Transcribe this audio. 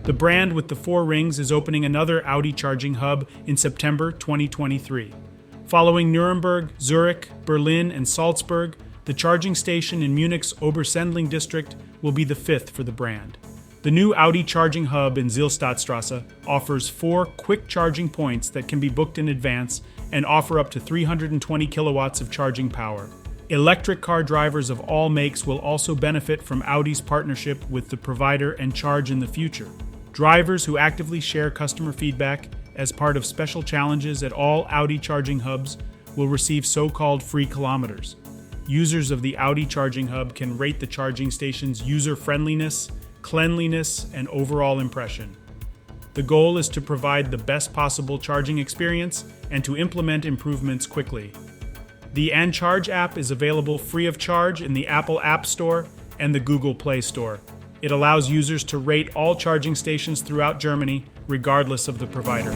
The brand with the 4 rings is opening another Audi charging hub in September 2023. Following Nuremberg, Zurich, Berlin, and Salzburg, the charging station in Munich's Obersendling district will be the 5th for the brand. The new Audi charging hub in Zielstattstrasse offers 4 quick charging points that can be booked in advance and offer up to 320 kilowatts of charging power. Electric car drivers of all makes will also benefit from Audi's partnership with the provider and charge in the future. Drivers who actively share customer feedback as part of special challenges at all Audi charging hubs will receive so-called free kilometers. Users of the Audi charging hub can rate the charging station's user-friendliness, cleanliness, and overall impression. The goal is to provide the best possible charging experience and to implement improvements quickly. The &Charge app is available free of charge in the Apple App Store and the Google Play Store. It allows users to rate all charging stations throughout Germany, regardless of the provider.